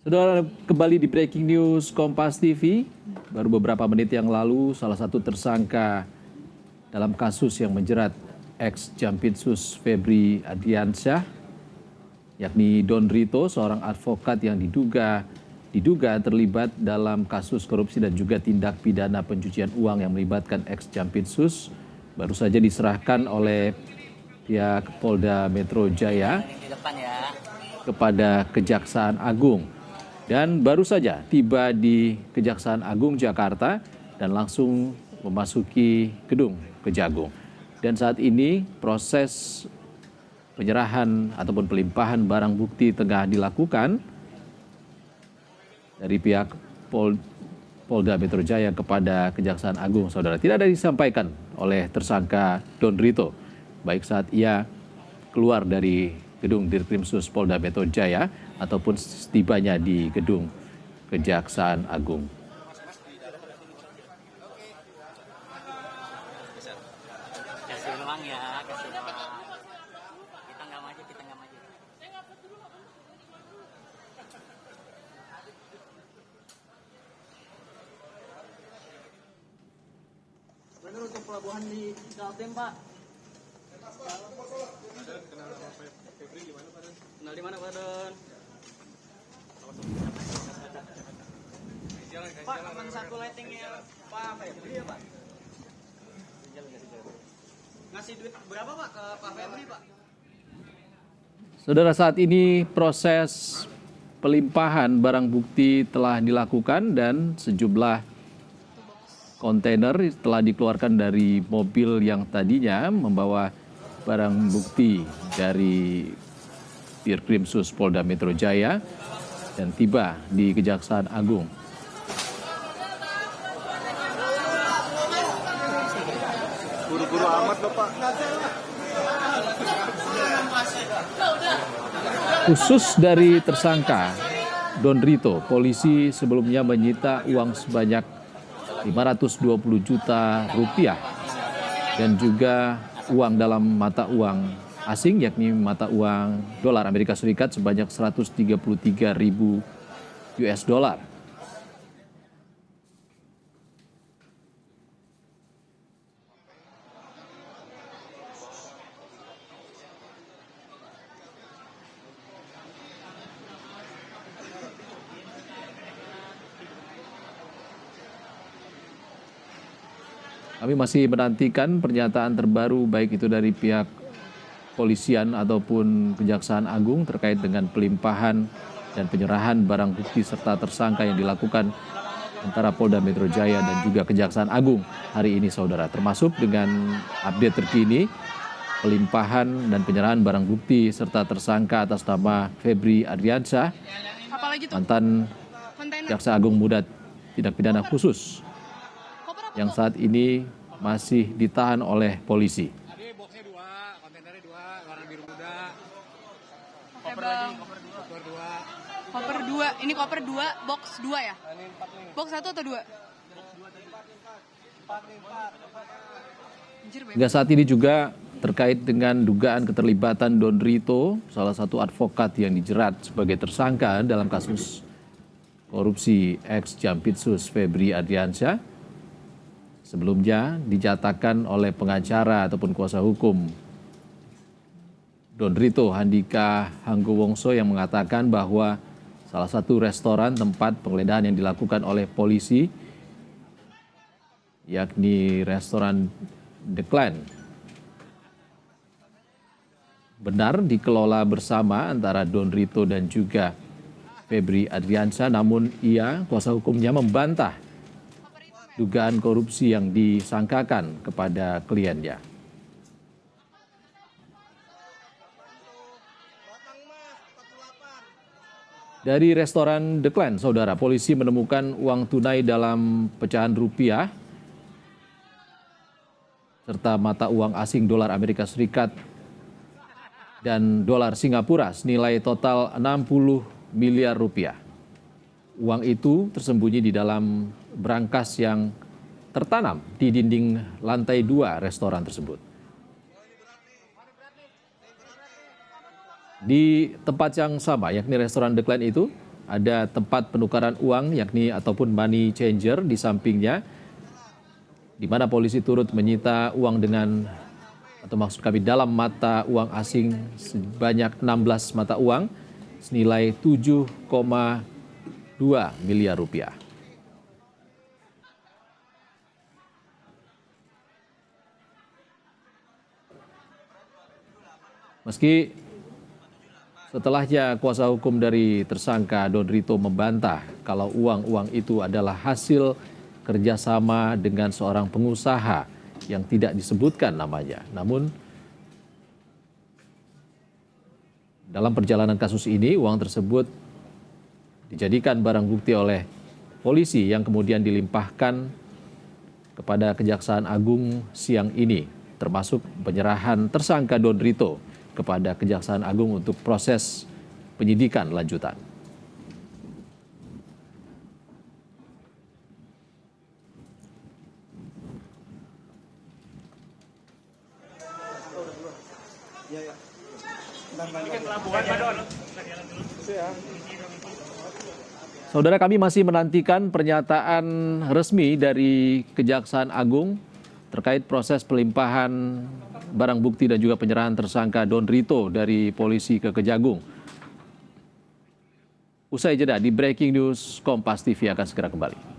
Saudara, kembali di Breaking News Kompas TV. Baru beberapa menit yang lalu, salah satu tersangka dalam kasus yang menjerat ex-Jampitsus Febri Ardiansyah, yakni Don Rito, seorang advokat yang diduga terlibat dalam kasus korupsi dan juga tindak pidana pencucian uang yang melibatkan ex-Jampitsus, baru saja diserahkan oleh pihak Polda Metro Jaya kepada Kejaksaan Agung. Dan baru saja tiba di Kejaksaan Agung Jakarta dan langsung memasuki gedung Kejagung. Dan saat ini proses penyerahan ataupun pelimpahan barang bukti tengah dilakukan dari pihak Polda Metro Jaya kepada Kejaksaan Agung, saudara. Tidak ada disampaikan oleh tersangka Don Rito, baik saat ia keluar dari gedung Dirkrimsus Polda Metro Jaya ataupun setibanya di gedung Kejaksaan Agung. Kasih uang ya, kasih uang. Kita nggak maju. Benar untuk pelabuhan di Kaltim, Pak. Kenal di mana, Pak Don? Pak, kapan satu lightingnya Pak Febri ya, Pak? Ngasih duit berapa, Pak, ke Pak Febri, Pak? Saudara, saat ini proses pelimpahan barang bukti telah dilakukan dan sejumlah kontainer telah dikeluarkan dari mobil yang tadinya membawa barang bukti dari Dirkrimsus Polda Metro Jaya dan tiba di Kejaksaan Agung. Buru-buru amat loh, Pak. Khusus dari tersangka Don Rito, polisi sebelumnya menyita uang sebanyak 520 juta rupiah dan juga uang dalam mata uang asing, yakni mata uang dolar Amerika Serikat sebanyak 133.000 US dollar. Kami masih menantikan pernyataan terbaru baik itu dari pihak polisian ataupun Kejaksaan Agung terkait dengan pelimpahan dan penyerahan barang bukti serta tersangka yang dilakukan antara Polda Metro Jaya dan juga Kejaksaan Agung hari ini, saudara. Termasuk dengan update terkini pelimpahan dan penyerahan barang bukti serta tersangka atas nama Febri Ardiansyah, mantan Jaksa Agung Muda Tindak Pidana Khusus, yang saat ini masih ditahan oleh polisi. Tadi boxnya 2, kontainernya 2, warna biru muda. Koper 2. Koper 2. Ini koper 2, box 2 ya? Box 1 atau 2? Hingga saat ini juga terkait dengan dugaan keterlibatan Don Rito, salah satu advokat yang dijerat sebagai tersangka dalam kasus korupsi ex-Jampitsus Febri Ardiansyah. Sebelumnya dinyatakan oleh pengacara ataupun kuasa hukum Don Rito, Handika Hanggowongso, yang mengatakan bahwa salah satu restoran tempat penggeledahan yang dilakukan oleh polisi, yakni restoran The Clan, benar dikelola bersama antara Don Rito dan juga Febri Ardiansyah, namun kuasa hukumnya membantah dugaan korupsi yang disangkakan kepada kliennya. Dari restoran The Clan, saudara, polisi menemukan uang tunai dalam pecahan rupiah serta mata uang asing dolar Amerika Serikat dan dolar Singapura senilai total 60 miliar rupiah. Uang itu tersembunyi di dalam brankas yang tertanam di dinding lantai 2 restoran tersebut. Di tempat yang sama, yakni restoran The Clan itu, ada tempat penukaran uang yakni ataupun money changer di sampingnya, di mana polisi turut menyita uang dengan atau maksud kami dalam mata uang asing sebanyak 16 mata uang senilai 7,2 miliar rupiah. Meski setelahnya kuasa hukum dari tersangka Don Rito membantah kalau uang-uang itu adalah hasil kerjasama dengan seorang pengusaha yang tidak disebutkan namanya. Namun dalam perjalanan kasus ini uang tersebut dijadikan barang bukti oleh polisi yang kemudian dilimpahkan kepada Kejaksaan Agung siang ini, termasuk penyerahan tersangka Don Rito kepada Kejaksaan Agung untuk proses penyidikan lanjutan. Saudara, kami masih menantikan pernyataan resmi dari Kejaksaan Agung terkait proses pelimpahan barang bukti dan juga penyerahan tersangka Don Rito dari polisi ke Kejagung. Usai jeda di Breaking News, Kompas TV akan segera kembali.